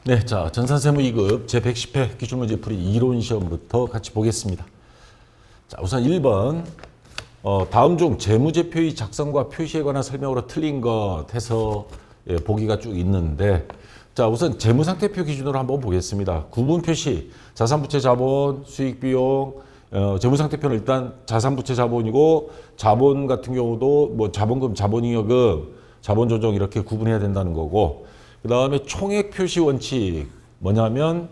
네, 자, 전산세무 2급 제110회 기출문제 풀이 이론 시험부터 같이 보겠습니다. 자, 우선 1번. 다음 중 재무제표의 작성과 표시에 관한 설명으로 틀린 것 해서 보기가 쭉 있는데, 자, 우선 재무상태표 기준으로 한번 보겠습니다. 구분 표시, 자산부채 자본, 수익비용, 재무상태표는 일단 자산부채 자본이고, 자본 같은 경우도 뭐 자본금, 자본잉여금, 자본조정 이렇게 구분해야 된다는 거고, 그 다음에 총액 표시 원칙 뭐냐면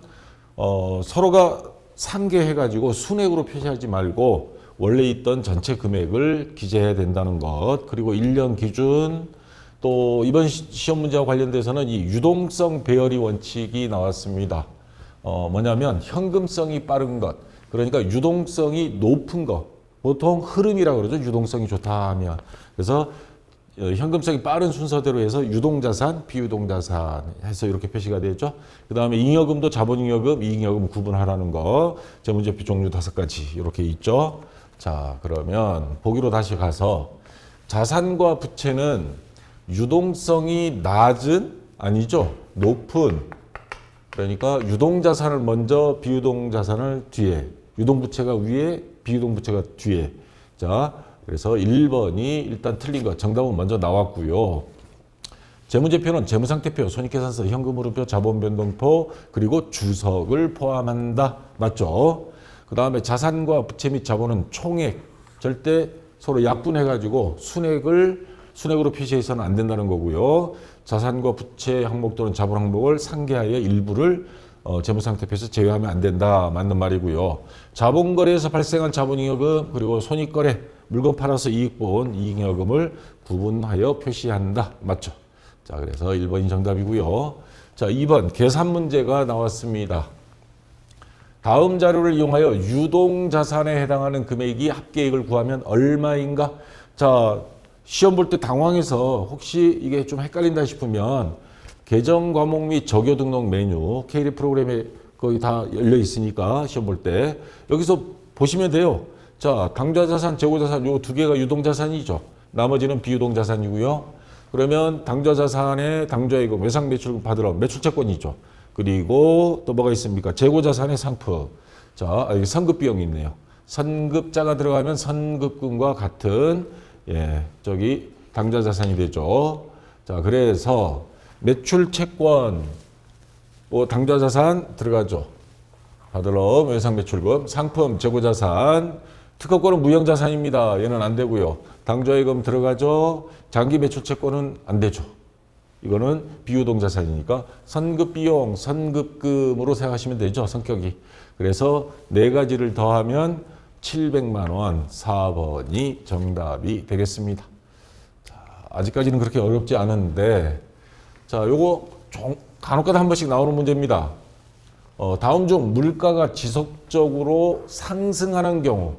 서로가 상계해가지고 순액으로 표시하지 말고 원래 있던 전체 금액을 기재해야 된다는 것. 그리고 1년 기준 또 이번 시험 문제와 관련돼서는 이 유동성 배열이 원칙이 나왔습니다. 뭐냐면 현금성이 빠른 것. 그러니까 유동성이 높은 것. 보통 흐름이라고 그러죠. 유동성이 좋다 하면. 그래서 현금성이 빠른 순서대로 해서 유동자산, 비유동자산 해서 이렇게 표시가 되죠. 그 다음에 잉여금도 자본잉여금, 이익여금 구분하라는 거. 재무제표 종류 5가지 이렇게 있죠. 자, 그러면 보기로 다시 가서 자산과 부채는 유동성이 낮은, 아니죠. 높은. 그러니까 유동자산을 먼저, 비유동자산을 뒤에. 유동부채가 위에, 비유동부채가 뒤에. 자, 그래서 1번이 일단 틀린 거. 정답은 먼저 나왔고요. 재무제표는 재무상태표, 손익계산서, 현금흐름표, 자본변동표, 그리고 주석을 포함한다. 맞죠? 그 다음에 자산과 부채 및 자본은 총액. 절대 서로 약분해가지고 순액으로 표시해서는 안 된다는 거고요. 자산과 부채 항목 또는 자본 항목을 상계하여 일부를 재무상태표에서 제외하면 안 된다. 맞는 말이고요. 자본거래에서 발생한 자본잉여금 그리고 손익거래 물건 팔아서 이익 본 이익여금을 구분하여 표시한다. 맞죠? 자, 그래서 1번이 정답이고요. 자, 2번 계산 문제가 나왔습니다. 다음 자료를 이용하여 유동자산에 해당하는 금액이 합계액을 구하면 얼마인가? 자, 시험 볼 때 당황해서 혹시 이게 좀 헷갈린다 싶으면 계정 과목 및 적요 등록 메뉴 K리 프로그램에 거의 다 열려 있으니까 시험 볼 때 여기서 보시면 돼요. 자, 당좌자산, 재고자산 요 두 개가 유동자산이죠. 나머지는 비유동자산이고요. 그러면 당좌자산에 당좌이금, 외상매출금 받으러 매출채권이죠. 그리고 또 뭐가 있습니까? 재고자산의 상품. 자, 여기 선급비용이 있네요. 선급자가 들어가면 선급금과 같은 저기 당좌자산이 되죠. 자, 그래서 매출채권, 당좌자산 들어가죠. 받으러 외상매출금, 상품, 재고자산, 특허권은 무형자산입니다. 얘는 안 되고요. 당좌이금 들어가죠. 장기매출채권은 안 되죠. 이거는 비유동자산이니까 선급비용, 선급금으로 생각하시면 되죠. 성격이. 그래서 네 가지를 더하면 700만 원, 4번이 정답이 되겠습니다. 자, 아직까지는 그렇게 어렵지 않은데, 자, 요거 간혹가다 한 번씩 나오는 문제입니다. 다음 중 물가가 지속적으로 상승하는 경우,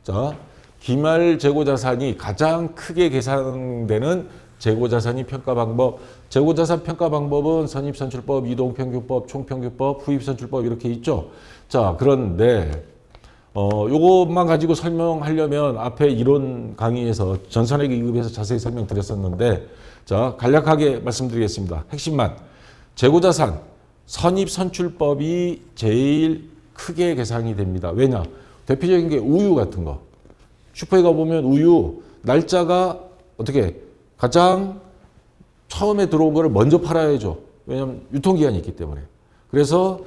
자, 기말 재고자산이 가장 크게 계산되는 재고자산이 평가 방법. 재고자산 평가 방법은 선입선출법, 이동평균법, 총평균법, 후입선출법 이렇게 있죠. 자, 그런데 요것만 가지고 설명하려면 앞에 이론 강의에서 전산회계 2급에서 자세히 설명드렸었는데, 자, 간략하게 말씀드리겠습니다. 핵심만. 재고자산, 선입선출법이 제일 크게 계산이 됩니다. 왜냐? 대표적인 게 우유 같은 거. 슈퍼에 가보면 우유, 날짜가 어떻게 가장 처음에 들어온 거를 먼저 팔아야죠. 왜냐하면 유통기한이 있기 때문에. 그래서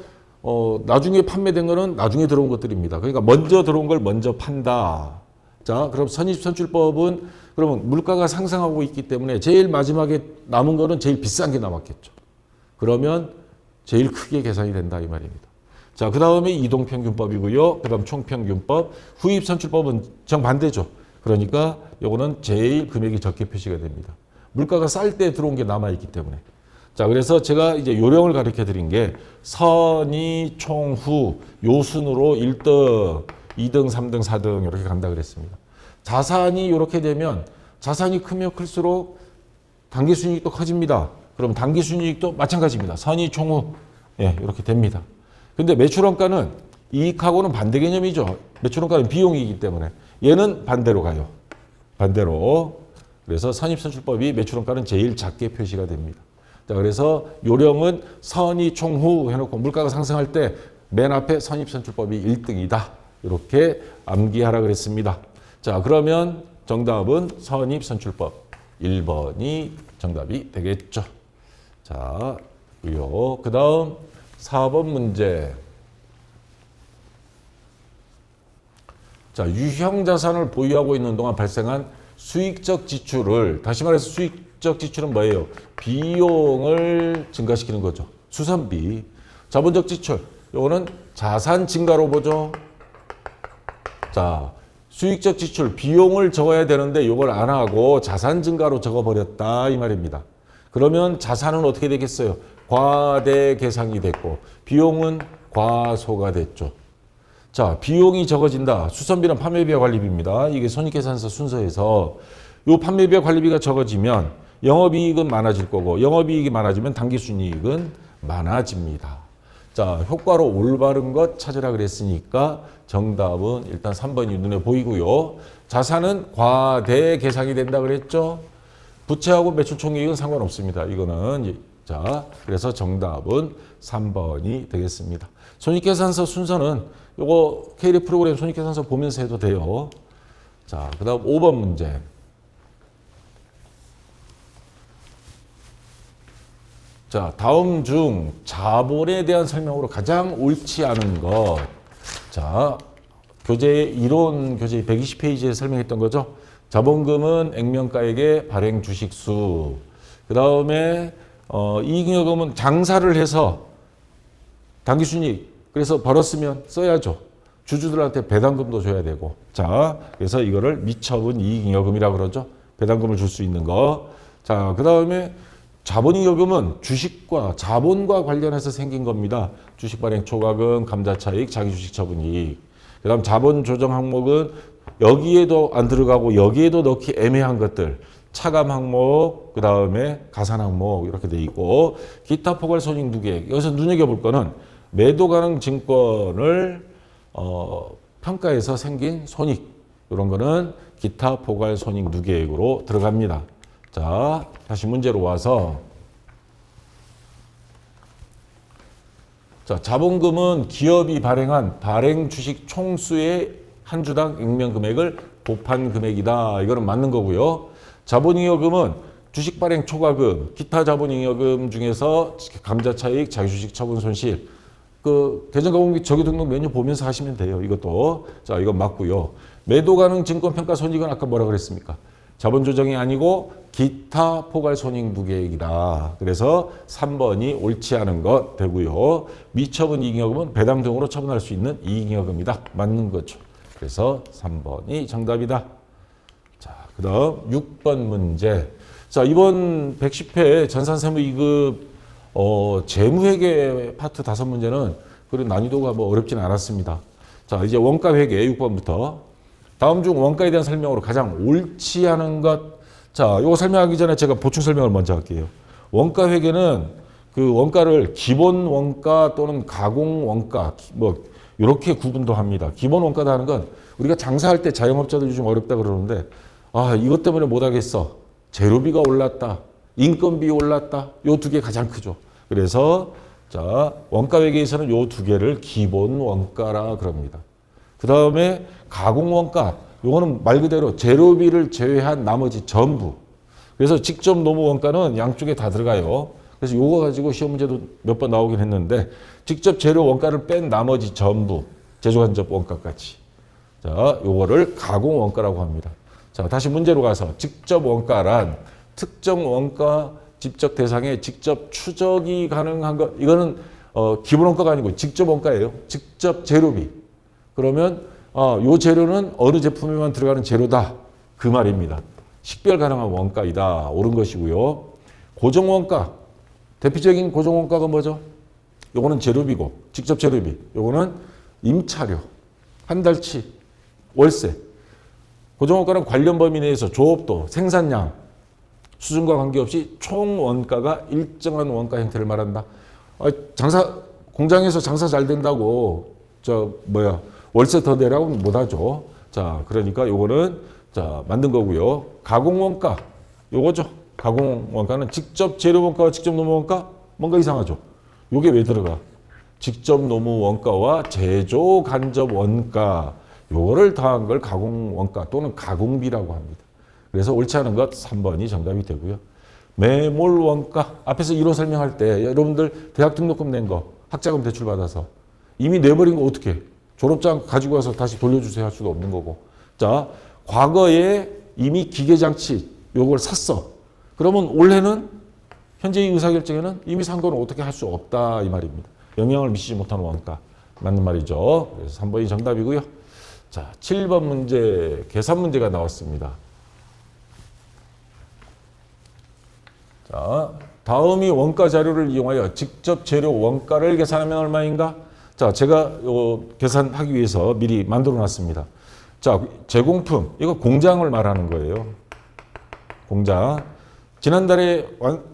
나중에 판매된 거는 나중에 들어온 것들입니다. 그러니까 먼저 들어온 걸 먼저 판다. 자, 그럼 선입선출법은 그러면 물가가 상승하고 있기 때문에 제일 마지막에 남은 거는 제일 비싼 게 남았겠죠. 그러면 제일 크게 계산이 된다 이 말입니다. 자, 그 다음에 이동평균법이고요. 그 다음 총평균법. 후입선출법은 정반대죠. 그러니까 요거는 제일 금액이 적게 표시가 됩니다. 물가가 쌀 때 들어온 게 남아있기 때문에. 자, 그래서 제가 이제 요령을 가르쳐 드린 게 선이, 총, 후, 요 순으로 1등, 2등, 3등, 4등 이렇게 간다 그랬습니다. 자산이 이렇게 되면 자산이 크면 클수록 당기순이익도 커집니다. 그럼 당기순이익도 마찬가지입니다. 선이, 총, 후. 이렇게 됩니다. 근데 매출원가는 이익하고는 반대 개념이죠. 매출원가는 비용이기 때문에. 얘는 반대로 가요. 반대로. 그래서 선입선출법이 매출원가는 제일 작게 표시가 됩니다. 자, 그래서 요령은 선의총후 해놓고 물가가 상승할 때 맨 앞에 선입선출법이 1등이다. 이렇게 암기하라 그랬습니다. 자, 그러면 정답은 선입선출법 1번이 정답이 되겠죠. 자, 그 다음 4번 문제. 자, 유형 자산을 보유하고 있는 동안 발생한 수익적 지출을, 다시 말해서 수익적 지출은 뭐예요? 비용을 증가시키는 거죠. 수선비. 자본적 지출, 요거는 자산 증가로 보죠. 자, 수익적 지출, 비용을 적어야 되는데 요걸 안 하고 자산 증가로 적어버렸다 이 말입니다. 그러면 자산은 어떻게 되겠어요? 과대계상이 됐고 비용은 과소가 됐죠. 자, 비용이 적어진다. 수선비는 판매비와 관리비입니다. 이게 손익계산서 순서에서 요 판매비와 관리비가 적어지면 영업이익은 많아질 거고 영업이익이 많아지면 당기순이익은 많아집니다. 자, 효과로 올바른 것 찾으라 그랬으니까 정답은 일단 3번이 눈에 보이고요. 자산은 과대계상이 된다 그랬죠. 부채하고 매출총이익은 상관없습니다. 이거는 자, 그래서 정답은 3번이 되겠습니다. 손익계산서 순서는 요거 K리 프로그램 손익계산서 보면서 해도 돼요. 자, 그다음 5번 문제. 자, 다음 중 자본에 대한 설명으로 가장 옳지 않은 것. 자, 이론 교재 120페이지에 설명했던 거죠. 자본금은 액면가액의 발행 주식수. 그 다음에 이익잉여금은 장사를 해서 당기순이익, 그래서 벌었으면 써야죠. 주주들한테 배당금도 줘야 되고. 자, 그래서 이거를 미처분 이익잉여금이라고 그러죠. 배당금을 줄 수 있는 거. 자, 그 다음에 자본잉여금은 주식과 자본과 관련해서 생긴 겁니다. 주식 발행 초과금, 감자차익, 자기주식 처분이익. 그 다음 자본 조정 항목은 여기에도 안 들어가고 여기에도 넣기 애매한 것들. 차감 항목, 그 다음에 가산 항목 이렇게 돼 있고 기타 포괄 손익 누계액. 여기서 눈여겨볼 거는 매도 가능 증권을 평가해서 생긴 손익. 이런 거는 기타 포괄 손익 누계액으로 들어갑니다. 자, 다시 문제로 와서 자, 자본금은 기업이 발행한 발행 주식 총수의 한 주당 액면 금액을 곱한 금액이다. 이거는 맞는 거고요. 자본잉여금은 주식 발행 초과금, 기타 자본잉여금 중에서 감자차익, 자기주식 처분 손실, 그 대전가공비 정기등록 메뉴 보면서 하시면 돼요. 이것도. 자, 이건 맞고요. 매도 가능 증권 평가 손익은 아까 뭐라 그랬습니까? 자본 조정이 아니고 기타 포괄 손익 누계액이다. 그래서 3번이 옳지 않은 것 되고요. 미처분 이익잉여금은 배당 등으로 처분할 수 있는 이익잉여금이다. 맞는 거죠. 그래서 3번이 정답이다. 자, 그 다음 6번 문제. 자, 이번 110회 전산세무 2급 재무회계 파트 5문제는 그런 난이도가 뭐 어렵지는 않았습니다. 자, 이제 원가회계 6번부터. 다음 중 원가에 대한 설명으로 가장 옳지 않은 것. 자, 이거 설명하기 전에 제가 보충 설명을 먼저 할게요. 원가 회계는 그 원가를 기본 원가 또는 가공 원가 뭐 이렇게 구분도 합니다. 기본 원가다 하는 건 우리가 장사할 때 자영업자들이 좀 어렵다 그러는데 아, 이것 때문에 못 하겠어. 재료비가 올랐다. 인건비 올랐다. 요 두 개 가장 크죠. 그래서 자, 원가 회계에서는 요 두 개를 기본 원가라 그럽니다. 그 다음에 가공원가, 요거는 말 그대로 재료비를 제외한 나머지 전부. 그래서 직접 노무 원가는 양쪽에 다 들어가요. 그래서 요거 가지고 시험 문제도 몇 번 나오긴 했는데 직접 재료 원가를 뺀 나머지 전부, 제조간접 원가까지. 자, 요거를 가공원가라고 합니다. 자, 다시 문제로 가서 직접 원가란 특정 원가 집적 대상에 직접 추적이 가능한 것. 이거는 기본 원가가 아니고 직접 원가예요. 직접 재료비. 그러면 요 재료는 어느 제품에만 들어가는 재료다. 그 말입니다. 식별 가능한 원가이다. 옳은 것이고요. 고정원가. 대표적인 고정원가가 뭐죠? 요거는 재료비고 직접 재료비. 요거는 임차료, 한 달치, 월세. 고정원가는 관련 범위 내에서 조업도, 생산량, 수준과 관계없이 총 원가가 일정한 원가 형태를 말한다. 공장에서 장사 잘 된다고 월세 더 내라고 못하죠. 자, 그러니까 요거는 자, 만든 거고요. 가공원가 요거죠. 가공 원가는 직접 재료 원가와 직접 노무 원가? 뭔가 이상하죠. 요게 왜 들어가? 직접 노무 원가와 제조 간접 원가 요거를 더한 걸 가공 원가 또는 가공비라고 합니다. 그래서 옳지 않은 것 3번이 정답이 되고요. 매몰 원가 앞에서 이로 설명할 때 여러분들 대학 등록금 낸 거 학자금 대출 받아서 이미 내버린 거 어떻게 해? 졸업장 가지고 와서 다시 돌려주세요 할 수도 없는 거고. 자, 과거에 이미 기계장치 요걸 샀어. 그러면 올해는 현재의 의사결정에는 이미 산 거는 어떻게 할 수 없다 이 말입니다. 영향을 미치지 못하는 원가. 맞는 말이죠. 그래서 3번이 정답이고요. 자, 7번 문제 계산 문제가 나왔습니다. 자, 다음이 원가 자료를 이용하여 직접 재료 원가를 계산하면 얼마인가? 자, 제가 요 계산하기 위해서 미리 만들어 놨습니다. 자, 제공품, 이거 공장을 말하는 거예요. 공장. 지난달에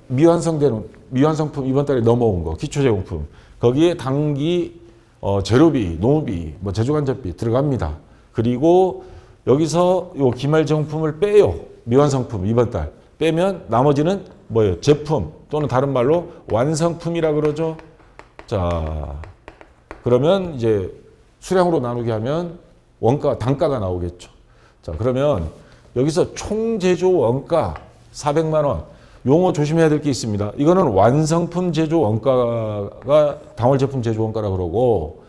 미완성품 이번 달에 넘어온 거, 기초제공품. 거기에 당기, 재료비, 노무비, 뭐 제조간접비 들어갑니다. 그리고 여기서 요 기말 제공품을 빼요. 미완성품 이번 달. 빼면 나머지는 뭐예요? 제품 또는 다른 말로 완성품이라 그러죠. 자, 그러면 이제 수량으로 나누게 하면 원가, 단가가 나오겠죠. 자, 그러면 여기서 총 제조 원가 400만 원. 용어 조심해야 될 게 있습니다. 이거는 완성품 제조 원가가 당월 제품 제조 원가라 그러고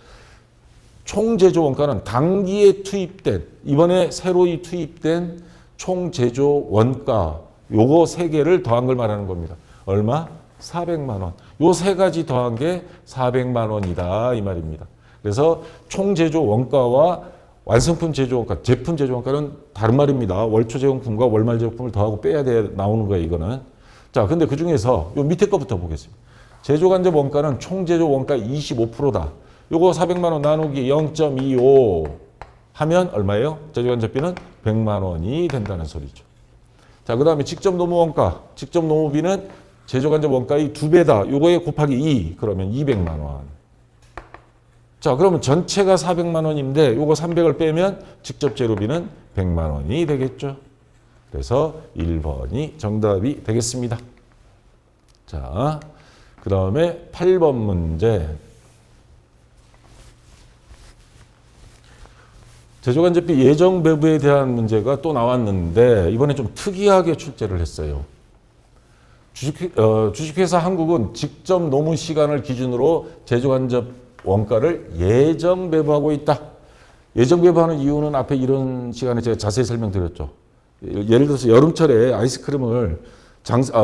총 제조 원가는 당기에 투입된 이번에 새로이 투입된 총 제조 원가 요거 3개를 더한 걸 말하는 겁니다. 얼마? 400만 원. 요 3가지 더한 게 400만 원이다 이 말입니다. 그래서 총 제조 원가와 완성품 제조 원가, 제품 제조 원가는 다른 말입니다. 월초 제공품과 월말 제공품을 더하고 빼야 돼 나오는 거예요, 이거는. 자, 근데 그 중에서 요 밑에 거부터 보겠습니다. 제조 간접 원가는 총 제조 원가 25%다. 요거 400만 원 나누기 0.25 하면 얼마예요? 제조 간접비는 100만 원이 된다는 소리죠. 자, 그 다음에 직접 노무 원가, 직접 노무비는 제조 간접 원가의 2배다. 요거에 곱하기 2, 그러면 200만 원. 자, 그러면 전체가 400만 원인데 요거 300을 빼면 직접 재료비는 100만 원이 되겠죠. 그래서 1번이 정답이 되겠습니다. 자, 그 다음에 8번 문제. 제조간접비 예정 배부에 대한 문제가 또 나왔는데 이번에 좀 특이하게 출제를 했어요. 주식회사 한국은 직접 노무 시간을 기준으로 제조간접 원가를 예정 배부하고 있다. 예정 배부하는 이유는 앞에 이런 시간에 제가 자세히 설명드렸죠. 예를 들어서 여름철에 아이스크림을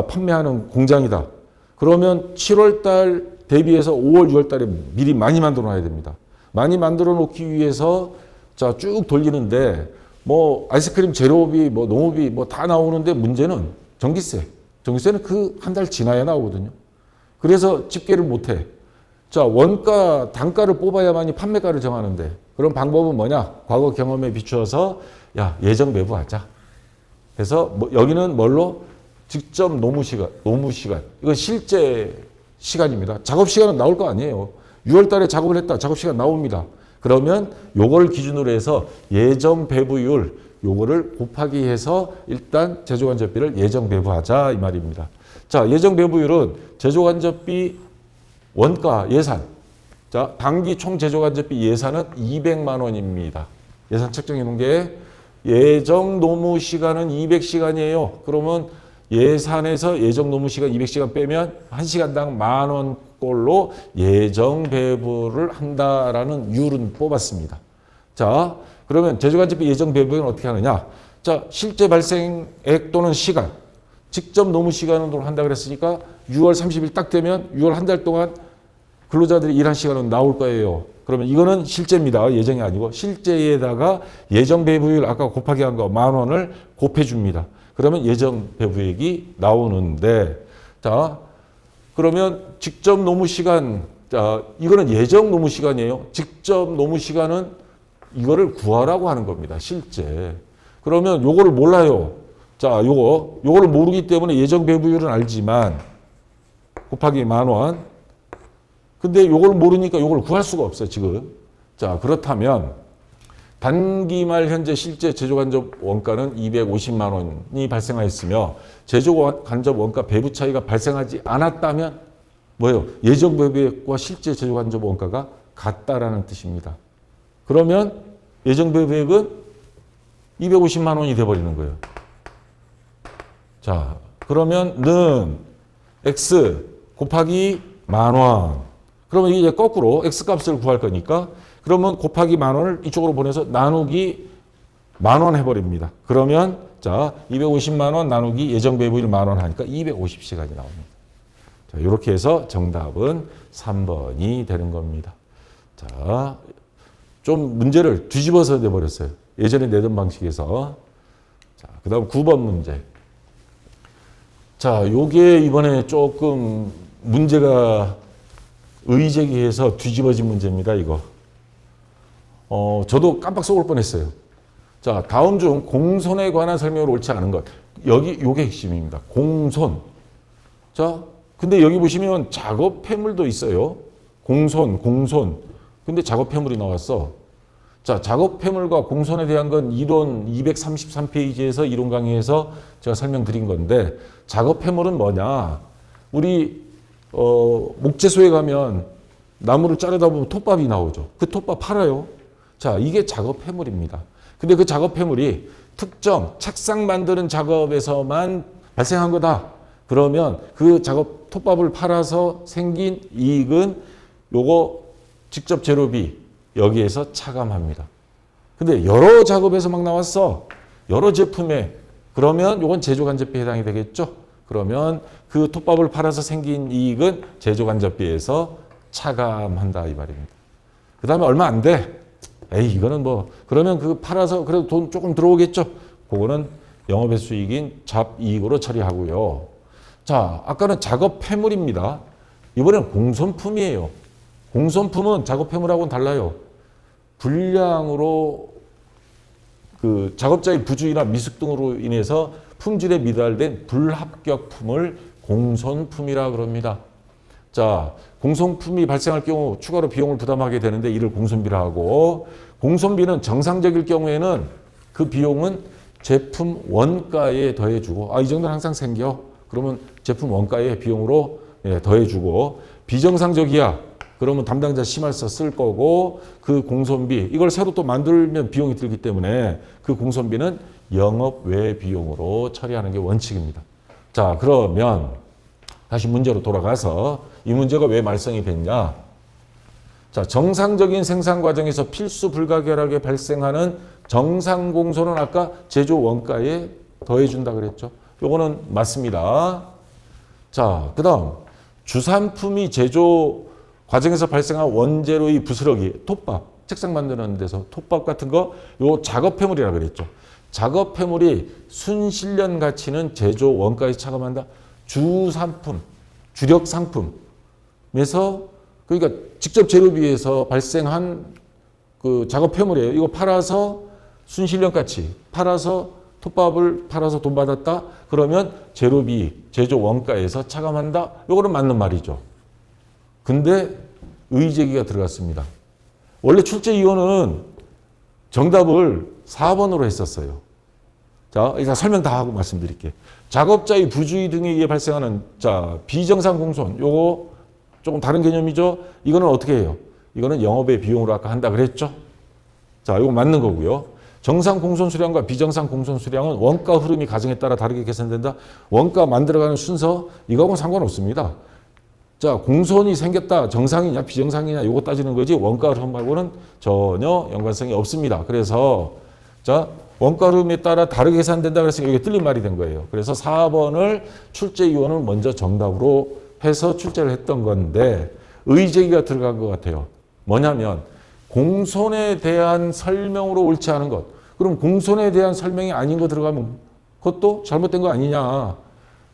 판매하는 공장이다. 그러면 7월 달 대비해서 5월, 6월 달에 미리 많이 만들어 놔야 됩니다. 많이 만들어 놓기 위해서 자, 쭉 돌리는데 뭐 아이스크림 재료비, 뭐 농업비 뭐 다 나오는데 문제는 전기세. 전기세는 그 한 달 지나야 나오거든요. 그래서 집계를 못 해. 자, 원가, 단가를 뽑아야만이 판매가를 정하는데 그런 방법은 뭐냐? 과거 경험에 비추어서 야, 예정 배부하자. 그래서 뭐 여기는 뭘로? 직접 노무 시간. 이건 실제 시간입니다. 작업 시간은 나올 거 아니에요. 6월 달에 작업을 했다. 작업 시간 나옵니다. 그러면 요걸 기준으로 해서 예정 배부율 요거를 곱하기 해서 일단 제조간접비를 예정 배부하자 이 말입니다. 자, 예정 배부율은 제조간접비 원가 예산. 자, 당기 총 제조간접비 예산은 200만 원입니다. 예산 책정해 놓은 게 예정 노무 시간은 200시간이에요. 그러면 예산에서 예정 노무 시간 200시간 빼면 1시간당 10,000원 꼴로 예정 배부를 한다라는 율은 뽑았습니다. 자, 그러면 제조간접비 예정 배부는 어떻게 하느냐? 자, 실제 발생액 또는 시간, 직접 노무 시간으로 한다 그랬으니까 6월 30일 딱 되면 6월 한 달 동안 근로자들이 일한 시간은 나올 거예요. 그러면 이거는 실제입니다. 예정이 아니고 실제에다가 예정 배부율 아까 곱하기 한 거 10,000원을 곱해 줍니다. 그러면 예정 배부액이 나오는데 자, 그러면 직접 노무 시간, 자, 이거는 예정 노무 시간이에요. 직접 노무 시간은 이거를 구하라고 하는 겁니다. 실제. 그러면 요거를 몰라요. 자, 요거를 모르기 때문에 예정 배부율은 알지만 곱하기 10,000원. 근데 요걸 모르니까 요걸 구할 수가 없어요, 지금. 자, 그렇다면 단기 말 현재 실제 제조간접 원가는 250만 원이 발생하였으며 제조간접 원가 배부 차이가 발생하지 않았다면 뭐예요? 예정 배부액과 실제 제조간접 원가가 같다라는 뜻입니다. 그러면 예정 배부액은 250만 원이 돼버리는 거예요. 자, 그러면 는 X 곱하기 10,000원. 그러면 이제 거꾸로 X 값을 구할 거니까 그러면 곱하기 10,000원을 이쪽으로 보내서 나누기 10,000원 해버립니다. 그러면 자 250만 원 나누기 예정 배부일 10,000원 하니까 250시간이 나옵니다. 자, 이렇게 해서 정답은 3번이 되는 겁니다. 자, 좀 문제를 뒤집어서 내버렸어요. 예전에 내던 방식에서. 자, 그 다음 9번 문제. 자, 요게 이번에 조금 문제가 의제기해서 뒤집어진 문제입니다, 이거. 저도 깜빡 속을 뻔했어요. 자, 다음 중 공손에 관한 설명을 옳지 않은 것. 요게 핵심입니다. 공손. 자, 근데 여기 보시면 작업 폐물도 있어요. 공손. 근데 작업 폐물이 나왔어. 자, 작업 폐물과 공손에 대한 건 이론 233페이지에서 이론 강의에서 제가 설명드린 건데, 작업 폐물은 뭐냐? 우리 목재소에 가면 나무를 자르다 보면 톱밥이 나오죠. 그 톱밥 팔아요. 자, 이게 작업 폐물입니다. 근데 그 작업 폐물이 특정 책상 만드는 작업에서만 발생한 거다. 그러면 그 작업 톱밥을 팔아서 생긴 이익은 요거 직접 재료비 여기에서 차감합니다. 근데 여러 작업에서 막 나왔어. 여러 제품에. 그러면 요건 제조간접비에 해당이 되겠죠. 그러면 그 톱밥을 팔아서 생긴 이익은 제조간접비에서 차감한다 이 말입니다. 그 다음에 얼마 안 돼. 에이 이거는 뭐 그러면 그 팔아서 그래도 돈 조금 들어오겠죠. 그거는 영업의 수익인 잡이익으로 처리하고요. 자, 아까는 작업 폐물입니다. 이번에는 공손품이에요. 공손품은 작업 폐물하고는 달라요. 불량으로 그 작업자의 부주의나 미숙 등으로 인해서 품질에 미달된 불합격품을 공손품이라 그럽니다. 자, 공손품이 발생할 경우 추가로 비용을 부담하게 되는데 이를 공손비라 하고, 공손비는 정상적일 경우에는 그 비용은 제품 원가에 더해주고, 이 정도는 항상 생겨. 그러면 제품 원가의 비용으로 더해주고, 비정상적이야. 그러면 담당자 심할서 쓸 거고, 그 공손비, 이걸 새로 또 만들면 비용이 들기 때문에 그 공손비는 영업 외 비용으로 처리하는 게 원칙입니다. 자, 그러면 다시 문제로 돌아가서 이 문제가 왜 말썽이 됐냐? 자, 정상적인 생산 과정에서 필수 불가결하게 발생하는 정상 공손은 아까 제조 원가에 더해준다 그랬죠. 요거는 맞습니다. 자, 그다음 주산품이 제조 과정에서 발생한 원재료의 부스러기, 톱밥, 책상 만드는 데서 톱밥 같은 거, 요 작업 폐물이라 그랬죠. 작업 폐물이 순실련 가치는 제조 원가에 차감한다. 주산품, 주력 상품에서, 그러니까 직접 재료비에서 발생한 그 작업 폐물이에요. 이거 팔아서 순실련 가치, 팔아서 톱밥을 팔아서 돈 받았다. 그러면 재료비, 제조 원가에서 차감한다. 요거는 맞는 말이죠. 근데 의제기가 들어갔습니다. 원래 출제 이유는 정답을 4번으로 했었어요. 자, 일단 설명 다 하고 말씀드릴게요. 작업자의 부주의 등에 의해 발생하는 비정상 공손, 요거 조금 다른 개념이죠. 이거는 어떻게 해요? 이거는 영업의 비용으로 아까 한다 그랬죠. 자, 이거 맞는 거고요. 정상 공손 수량과 비정상 공손 수량은 원가 흐름이 가정에 따라 다르게 계산된다. 원가 만들어가는 순서, 이거하고는 상관없습니다. 자, 공손이 생겼다. 정상이냐 비정상이냐 이거 따지는 거지 원가 흐름 말고는 전혀 연관성이 없습니다. 그래서 자, 원가 흐름에 따라 다르게 계산된다 그랬으니까 이게 틀린 말이 된 거예요. 그래서 4번을 출제 이원을 먼저 정답으로 해서 출제를 했던 건데 의제기가 들어간 것 같아요. 뭐냐면 공손에 대한 설명으로 옳지 않은 것. 그럼 공손에 대한 설명이 아닌 거 들어가면 그것도 잘못된 거 아니냐.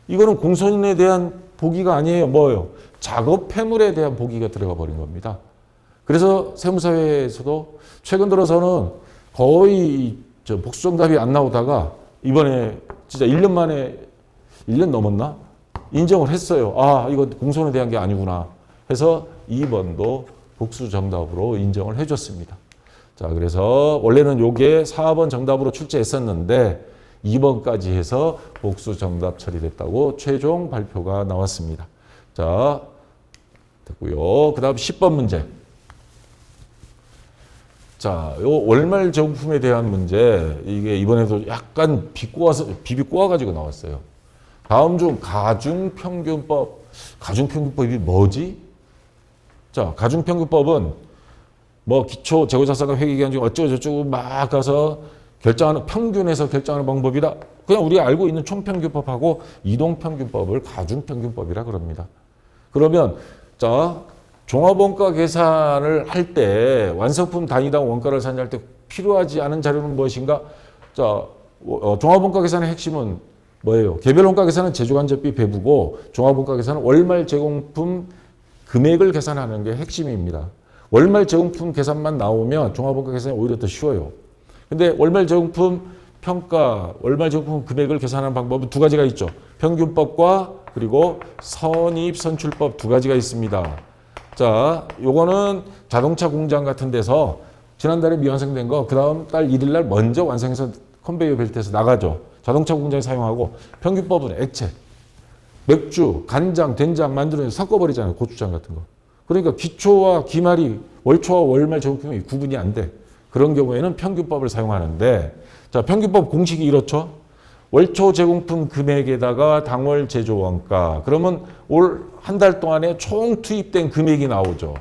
이거는 공손에 대한 보기가 아니에요. 뭐예요? 작업 폐물에 대한 보기가 들어가 버린 겁니다. 그래서 세무사회에서도 최근 들어서는 거의 복수 정답이 안 나오다가 이번에 진짜 1년 만에 1년 넘었나? 인정을 했어요. 이거 공손에 대한 게 아니구나 해서 2번도 복수 정답으로 인정을 해줬습니다. 자, 그래서 원래는 요게 4번 정답으로 출제했었는데 2번까지 해서 복수 정답 처리됐다고 최종 발표가 나왔습니다. 자, 됐고요. 그 다음 10번 문제. 자, 요 월말 제공품에 대한 문제, 이게 이번에도 약간 비비 꼬아가지고 나왔어요. 다음 중 가중평균법이 뭐지? 자, 가중평균법은 뭐 기초 재고자산가 회계기간 중 어쩌고저쩌고 막 가서 결정하는, 평균에서 결정하는 방법이다. 그냥 우리가 알고 있는 총평균법하고 이동평균법을 가중평균법이라 그럽니다. 그러면 자, 종합원가 계산을 할 때 완성품 단위당 원가를 산정할 때 필요하지 않은 자료는 무엇인가? 자, 종합원가 계산의 핵심은 뭐예요? 개별원가 계산은 제조간접비 배부고 종합원가 계산은 월말 제공품 금액을 계산하는 게 핵심입니다. 월말 제공품 계산만 나오면 종합원가 계산이 오히려 더 쉬워요. 근데 월말 제공품 평가, 월말 제공품 금액을 계산하는 방법은 두 가지가 있죠. 평균법과 그리고 선입선출법 두 가지가 있습니다. 자, 요거는 자동차 공장 같은 데서 지난달에 미완성된 거 그 다음 달 1일 날 먼저 완성해서 컨베이어 벨트에서 나가죠. 자동차 공장에 사용하고, 평균법은 액체, 맥주, 간장, 된장 만들어서 섞어버리잖아요. 고추장 같은 거. 그러니까 기초와 기말이 월초와 월말 제공품이 구분이 안 돼. 그런 경우에는 평균법을 사용하는데, 자, 평균법 공식이 이렇죠. 월초 제공품 금액에다가 당월 제조 원가. 그러면 올 한 달 동안에 총 투입된 금액이 나오죠.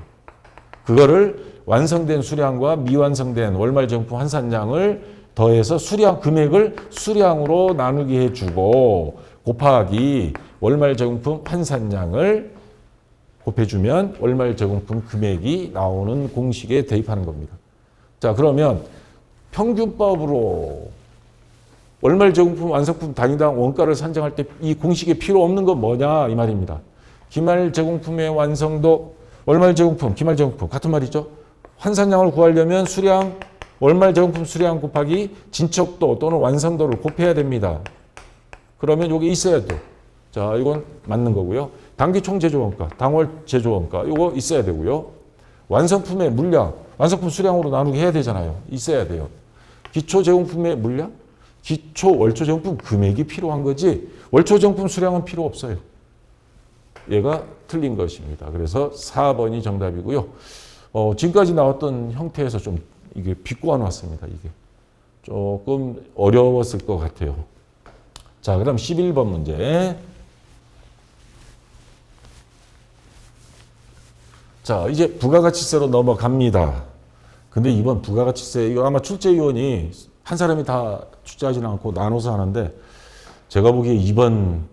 그거를 완성된 수량과 미완성된 월말 제공품 환산량을 더해서 수량 금액을 수량으로 나누게 해주고 곱하기 월말 제공품 환산량을 곱해주면 월말 제공품 금액이 나오는 공식에 대입하는 겁니다. 자, 그러면 평균법으로 월말 제공품 완성품 단위당 원가를 산정할 때 이 공식에 필요 없는 건 뭐냐 이 말입니다. 기말 제공품의 완성도, 월말 제공품, 기말 제공품 같은 말이죠. 환산량을 구하려면 수량, 월말 제공품 수량 곱하기 진척도 또는 완성도를 곱해야 됩니다. 그러면 이게 있어야 돼. 자, 이건 맞는 거고요. 단기 총 제조 원가, 당월 제조 원가 이거 있어야 되고요. 완성품의 물량, 완성품 수량으로 나누게 해야 되잖아요. 있어야 돼요. 기초 제공품의 물량, 기초 월초 제공품 금액이 필요한 거지 월초 제공품 수량은 필요 없어요. 얘가 틀린 것입니다. 그래서 4번이 정답이고요. 지금까지 나왔던 형태에서 좀 이게 비꼬아 놨습니다. 이게 조금 어려웠을 것 같아요. 자, 그다음 11번 문제. 자, 이제 부가가치세로 넘어갑니다. 근데 이번 부가가치세, 이거 아마 출제위원이 한 사람이 다 출제하지는 않고 나눠서 하는데, 제가 보기에 이번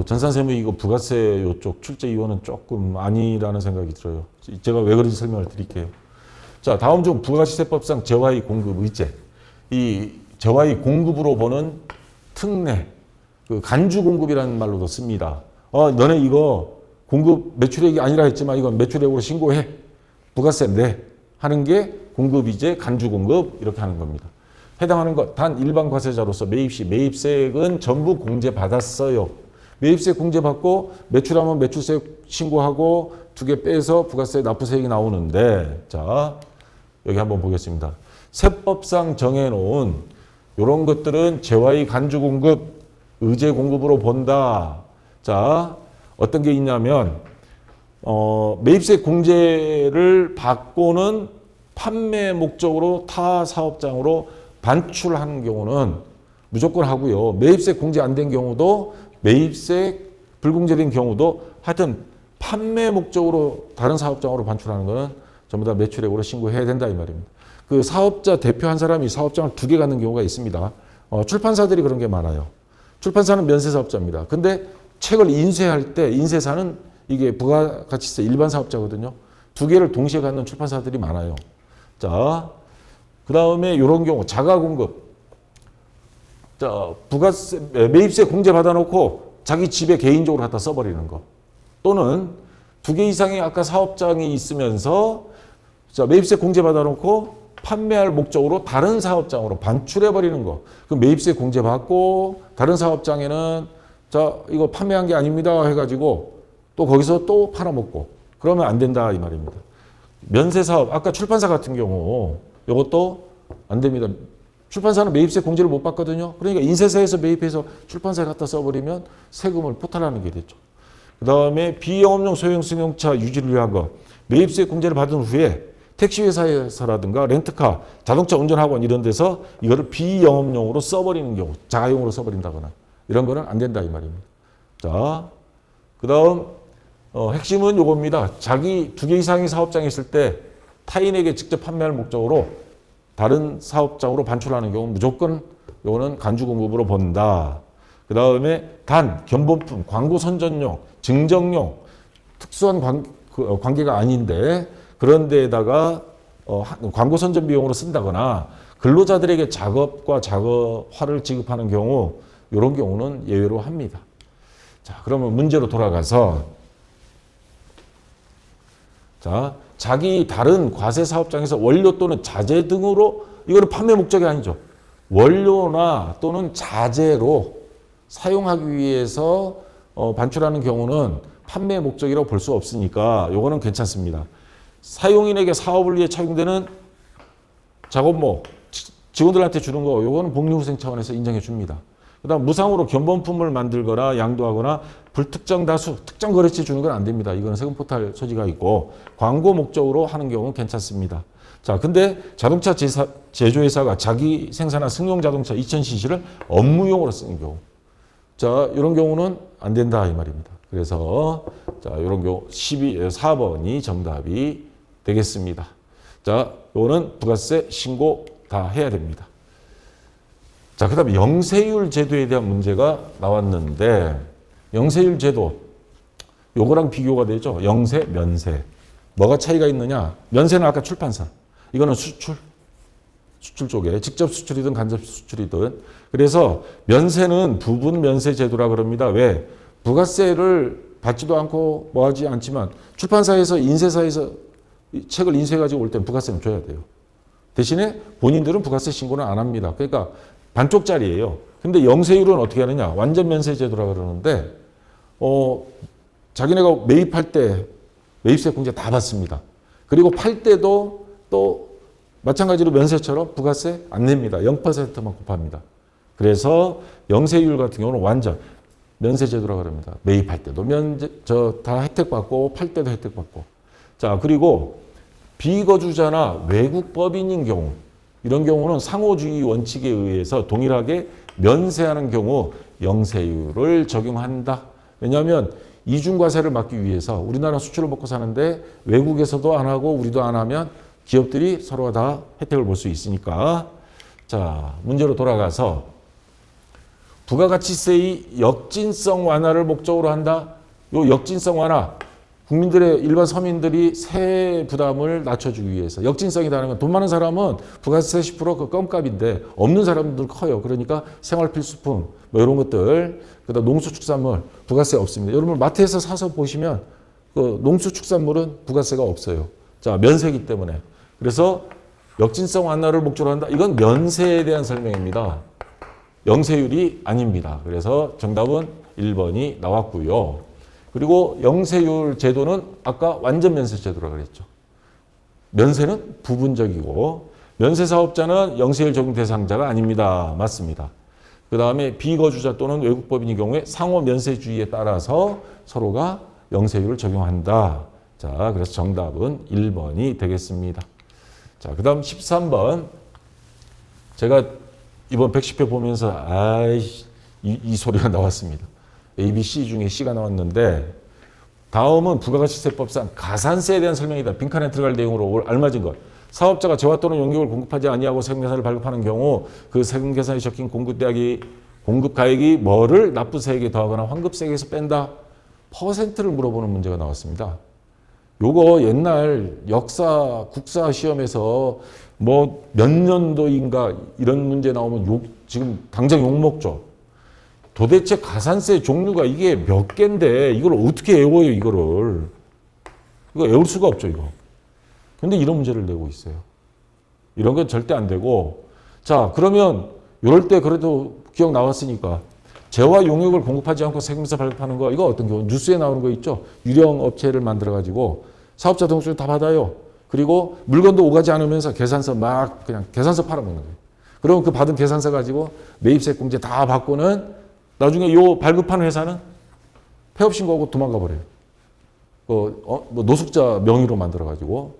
전산세무 이거 부가세 요쪽 출제위원은 조금 아니라는 생각이 들어요. 제가 왜 그런지 설명을 드릴게요. 자, 다음 중 부가가치세법상 재화의 공급 의제. 이 재화의 공급으로 보는 특례, 그 간주 공급이라는 말로도 씁니다. 너네 이거 공급 매출액이 아니라 했지만 이건 매출액으로 신고해. 부가세 내. 하는 게 공급이제, 간주 공급 이렇게 하는 겁니다. 해당하는 것, 단 일반 과세자로서 매입시, 매입세액은 전부 공제받았어요. 매입세 공제받고 매출하면 매출세 신고하고 두 개 빼서 부가세 납부세액이 나오는데, 자, 여기 한번 보겠습니다. 세법상 정해놓은 이런 것들은 재화의 간주 공급, 의제 공급으로 본다. 자, 어떤 게 있냐면 매입세 공제를 받고는 판매 목적으로 타 사업장으로 반출하는 경우는 무조건 하고요. 매입세 공제 안 된 경우도, 매입세 불공제된 경우도 하여튼 판매 목적으로 다른 사업장으로 반출하는 거는 전부 다 매출액으로 신고해야 된다 이 말입니다. 그 사업자 대표 한 사람이 사업장을 두 개 갖는 경우가 있습니다. 출판사들이 그런 게 많아요. 출판사는 면세사업자입니다. 근데 책을 인쇄할 때 인쇄사는 이게 부가가치세 일반 사업자거든요. 두 개를 동시에 갖는 출판사들이 많아요. 자, 그 다음에 이런 경우 자가공급. 자, 부가세, 매입세 공제 받아놓고 자기 집에 개인적으로 갖다 써버리는 거. 또는 두 개 이상의 아까 사업장이 있으면서 자, 매입세 공제 받아놓고 판매할 목적으로 다른 사업장으로 반출해버리는 거. 그럼 매입세 공제 받고 다른 사업장에는 자, 이거 판매한 게 아닙니다 해가지고 또 거기서 또 팔아먹고 그러면 안 된다 이 말입니다. 면세사업, 아까 출판사 같은 경우 이것도 안 됩니다. 출판사는 매입세 공제를 못 받거든요. 그러니까 인쇄사에서 매입해서 출판사에 갖다 써버리면 세금을 포탈하는 게 되죠. 그 다음에 비영업용 소형 승용차 유지를 위한 거 매입세 공제를 받은 후에 택시회사에서라든가 렌트카, 자동차 운전학원 이런 데서 이거를 비영업용으로 써버리는 경우, 자가용으로 써버린다거나 이런 거는 안 된다 이 말입니다. 자, 그 다음 핵심은 요겁니다. 자기 2개 이상의 사업장이 있을 때 타인에게 직접 판매할 목적으로 다른 사업장으로 반출하는 경우 무조건 요거는 간주공급으로 본다. 그 다음에 단, 견본품, 광고 선전용, 증정용, 특수한 관계가 아닌데 그런 데에다가 광고 선전 비용으로 쓴다거나 근로자들에게 작업과 작업화를 지급하는 경우 이런 경우는 예외로 합니다. 자, 그러면 문제로 돌아가서 자, 자기 다른 과세 사업장에서 원료 또는 자재 등으로 이거는 판매 목적이 아니죠. 원료나 또는 자재로 사용하기 위해서 반출하는 경우는 판매 목적이라고 볼 수 없으니까 이거는 괜찮습니다. 사용인에게 사업을 위해 착용되는 작업목, 직원들한테 주는 거, 이거는 복리후생 차원에서 인정해 줍니다. 그 다음 무상으로 견본품을 만들거나 양도하거나 불특정 다수, 특정 거래처에 주는 건 안 됩니다. 이거는 세금 포탈 소지가 있고 광고 목적으로 하는 경우는 괜찮습니다. 자, 근데 자동차 제조회사가 자기 생산한 승용 자동차 2000cc를 업무용으로 쓰는 경우. 자, 이런 경우는 안 된다 이 말입니다. 그래서 자, 이런 경우 4번이 정답이 되겠습니다. 자, 이거는 부가세 신고 다 해야 됩니다. 자, 그 다음에 영세율 제도에 대한 문제가 나왔는데 영세율 제도 요거랑 비교가 되죠. 영세, 면세. 뭐가 차이가 있느냐? 면세는 아까 출판사. 이거는 수출 쪽에 직접 수출이든 간접 수출이든. 그래서 면세는 부분 면세 제도라 그럽니다. 왜? 부가세를 받지도 않고 뭐 하지 않지만 출판사에서 인쇄사에서 책을 인쇄해가지고 올 땐 부가세는 줘야 돼요. 대신에 본인들은 부가세 신고는 안 합니다. 그러니까 반쪽짜리예요. 근데 영세율은 어떻게 하느냐? 완전 면세 제도라 그러는데 자기네가 매입할 때 매입세 공제 다 받습니다. 그리고 팔 때도 또 마찬가지로 면세처럼 부가세 안 냅니다. 0%만 곱합니다. 그래서 영세율 같은 경우는 완전 면세 제도라 그럽니다. 매입할 때도 다 혜택 받고 팔 때도 혜택 받고. 자, 그리고 비거주자나 외국 법인인 경우 이런 경우는 상호주의 원칙에 의해서 동일하게 면세하는 경우 영세율을 적용한다. 왜냐하면 이중과세를 막기 위해서 우리나라 수출을 먹고 사는데 외국에서도 안 하고 우리도 안 하면 기업들이 서로가 다 혜택을 볼 수 있으니까. 자, 문제로 돌아가서 부가가치세의 역진성 완화를 목적으로 한다. 요 역진성 완화. 국민들의 일반 서민들이 세 부담을 낮춰주기 위해서. 역진성이라는 건 돈 많은 사람은 부가세 10% 그 껌값인데 없는 사람들 커요. 그러니까 생활필수품 뭐 이런 것들, 그다음 농수축산물 부가세 없습니다. 여러분 마트에서 사서 보시면 그 농수축산물은 부가세가 없어요. 자, 면세기 때문에. 그래서 역진성 완화를 목적으로 한다. 이건 면세에 대한 설명입니다. 영세율이 아닙니다. 그래서 정답은 1번이 나왔고요. 그리고 영세율 제도는 아까 완전 면세 제도라고 그랬죠. 면세는 부분적이고 면세 사업자는 영세율 적용 대상자가 아닙니다. 맞습니다. 그 다음에 비거주자 또는 외국 법인의 경우에 상호 면세주의에 따라서 서로가 영세율을 적용한다. 자, 그래서 정답은 1번이 되겠습니다. 자, 그 다음 13번. 제가 이번 110회 보면서 이 소리가 나왔습니다. A, B, C 중에 C가 나왔는데 다음은 부가가치세법상 가산세에 대한 설명이다. 빈칸에 들어갈 내용으로 알맞은 것. 사업자가 재화 또는 용역을 공급하지 아니하고 세금계산을 발급하는 경우 그 세금계산에 적힌 공급가액이 뭐를 납부세액에 더하거나 환급세액에서 뺀다. 퍼센트를 물어보는 문제가 나왔습니다. 요거 옛날 역사, 국사 시험에서 뭐 몇 년도인가 이런 문제 나오면 지금 당장 욕먹죠. 도대체 가산세 종류가 이게 몇 개인데 이걸 어떻게 외워요, 이거를. 이거 외울 수가 없죠, 이거. 근데 이런 문제를 내고 있어요. 이런 건 절대 안 되고. 자, 그러면 이럴 때 그래도 기억 나왔으니까 재화 용역을 공급하지 않고 세금세 발급하는 거, 이거 어떤 경우 뉴스에 나오는 거 있죠. 유령 업체를 만들어 가지고 사업자 등록증 다 받아요. 그리고 물건도 오가지 않으면서 계산서 막 그냥 계산서 팔아먹는 거예요. 그럼 그 받은 계산서 가지고 매입세 공제 다 받고는 나중에 요 발급한 회사는 폐업 신고하고 도망가 버려요. 뭐 노숙자 명의로 만들어 가지고.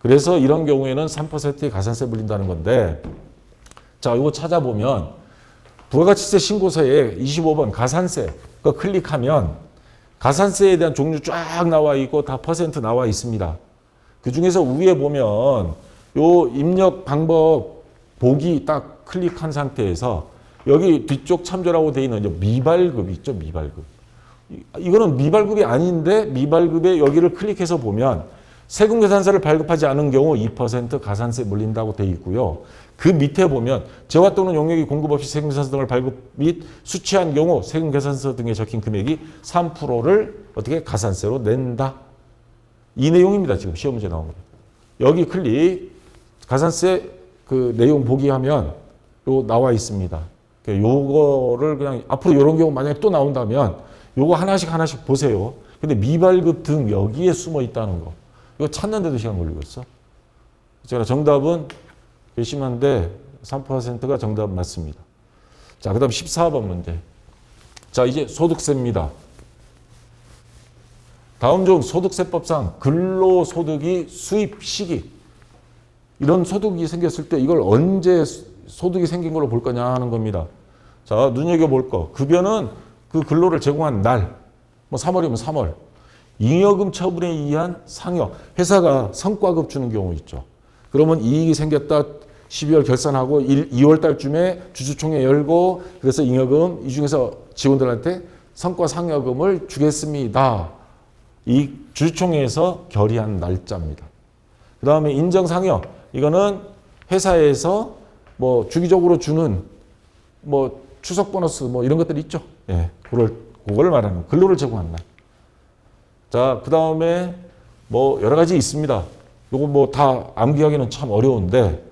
그래서 이런 경우에는 3%의 가산세 물린다는 건데, 자, 이거 찾아보면 부가가치세 신고서에 25번 가산세 그거 클릭하면 가산세에 대한 종류 쫙 나와 있고 다 퍼센트 나와 있습니다. 그 중에서 위에 보면 요 입력 방법 보기 딱 클릭한 상태에서 여기 뒤쪽 참조라고 되어 있는 이제 미발급이 있죠, 미발급. 이거는 미발급이 아닌데 미발급에 여기를 클릭해서 보면 세금계산서를 발급하지 않은 경우 2% 가산세 물린다고 되어 있고요. 그 밑에 보면 재화 또는 용역이 공급 없이 세금계산서 등을 발급 및 수취한 경우 세금계산서 등에 적힌 금액이 3%를 어떻게 가산세로 낸다. 이 내용입니다. 지금 시험 문제 나온 거. 여기 클릭 가산세 그 내용 보기 하면 요 나와 있습니다. 요거를 그냥 앞으로 이런 경우 만약에 또 나온다면 요거 하나씩 보세요. 근데 미발급 등 여기에 숨어 있다는 거. 이거 찾는데도 시간 걸리겠어. 제가 정답은 괘씸한데 3%가 정답 맞습니다. 자, 그 다음 14번 문제. 자, 이제 소득세입니다. 다음 중 소득세법상 근로소득이 수입 시기. 이런 소득이 생겼을 때 이걸 언제 소득이 생긴 걸로 볼 거냐 하는 겁니다. 자, 눈여겨볼 거. 급여는 그 근로를 제공한 날. 뭐 3월이면 3월. 잉여금 처분에 의한 상여. 회사가 성과급 주는 경우 있죠. 그러면 이익이 생겼다. 12월 결산하고 2월 달쯤에 주주총회 열고 그래서 잉여금 이 중에서 직원들한테 성과 상여금을 주겠습니다. 이 주주총회에서 결의한 날짜입니다. 그 다음에 인정상여. 이거는 회사에서 뭐 주기적으로 주는 뭐 추석 보너스 뭐 이런 것들이 있죠. 예, 그걸 말하는 근로를 제공한 날. 자, 그 다음에 뭐 여러 가지 있습니다. 요거 뭐 다 암기하기는 참 어려운데,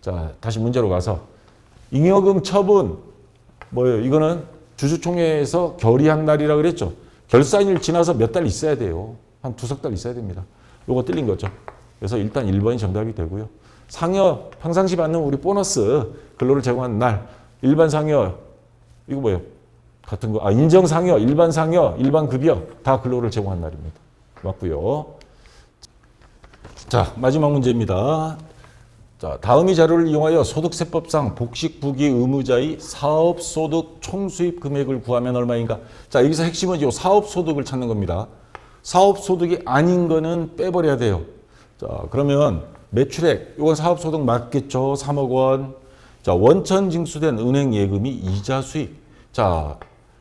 자, 다시 문제로 가서 잉여금 처분 뭐예요? 이거는 주주총회에서 결의한 날이라 그랬죠. 결산일 지나서 몇 달 있어야 돼요. 한 두석 달 있어야 됩니다. 요거 틀린 거죠. 그래서 일단 1번이 정답이 되고요. 상여, 평상시 받는 우리 보너스, 근로를 제공한 날, 일반 상여, 이거 뭐예요? 같은 거. 인정 상여, 일반 상여, 일반 급여, 다 근로를 제공한 날입니다. 맞고요. 자, 마지막 문제입니다. 자, 다음 이 자료를 이용하여 소득세법상 복식부기 의무자의 사업소득 총수입 금액을 구하면 얼마인가? 자, 여기서 핵심은 이 사업소득을 찾는 겁니다. 사업소득이 아닌 거는 빼버려야 돼요. 자, 그러면 매출액, 이건 사업소득 맞겠죠? 3억 원. 자, 원천 징수된 은행 예금이 이자 수익. 자,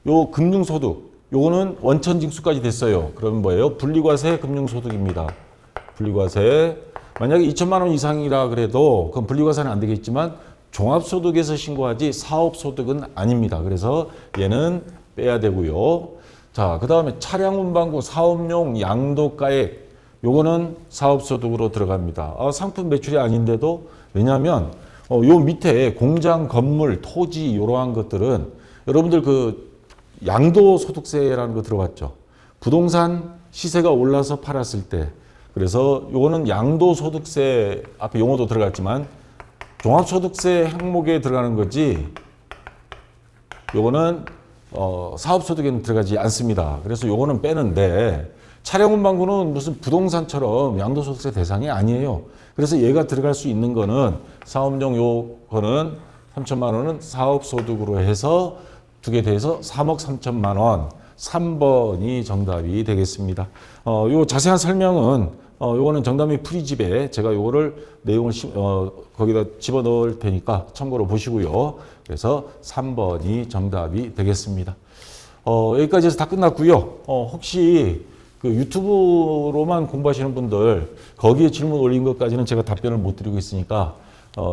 요 금융소득, 요거는 원천 징수까지 됐어요. 그러면 뭐예요? 분리과세 금융소득입니다. 분리과세. 만약에 2천만 원 이상이라 그래도 그건 분리과세는 안 되겠지만 종합소득에서 신고하지 사업소득은 아닙니다. 그래서 얘는 빼야 되고요. 자, 그 다음에 차량 운반구 사업용 양도가액. 요거는 사업소득으로 들어갑니다. 상품 매출이 아닌데도 왜냐하면 요 밑에 공장, 건물, 토지 이러한 것들은 여러분들 그 양도소득세라는 거 들어봤죠? 부동산 시세가 올라서 팔았을 때 그래서 요거는 양도소득세 앞에 용어도 들어갔지만 종합소득세 항목에 들어가는 거지 요거는 사업소득에는 들어가지 않습니다. 그래서 요거는 빼는데 차량 운반구는 무슨 부동산처럼 양도소득세 대상이 아니에요. 그래서 얘가 들어갈 수 있는 거는 사업용 요거는 3천만 원은 사업소득으로 해서 두 개 돼서 3억 3천만 원. 3번이 정답이 되겠습니다. 요 자세한 설명은 요거는 정답이 프리집에 제가 요거를 내용을 거기다 집어넣을 테니까 참고로 보시고요. 그래서 3번이 정답이 되겠습니다. 여기까지 해서 다 끝났고요. 혹시 그 유튜브로만 공부하시는 분들 거기에 질문 올린 것까지는 제가 답변을 못 드리고 있으니까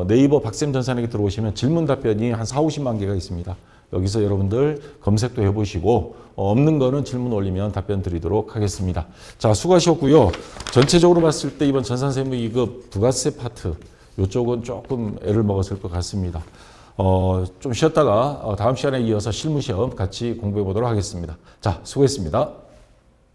네이버 박쌤 전산에게 들어오시면 질문 답변이 한 4, 50만 개가 있습니다. 여기서 여러분들 검색도 해보시고 없는 거는 질문 올리면 답변 드리도록 하겠습니다. 자, 수고하셨고요. 전체적으로 봤을 때 이번 전산세무 2급 부가세 파트 이쪽은 조금 애를 먹었을 것 같습니다. 좀 쉬었다가 다음 시간에 이어서 실무시험 같이 공부해 보도록 하겠습니다. 자, 수고했습니다.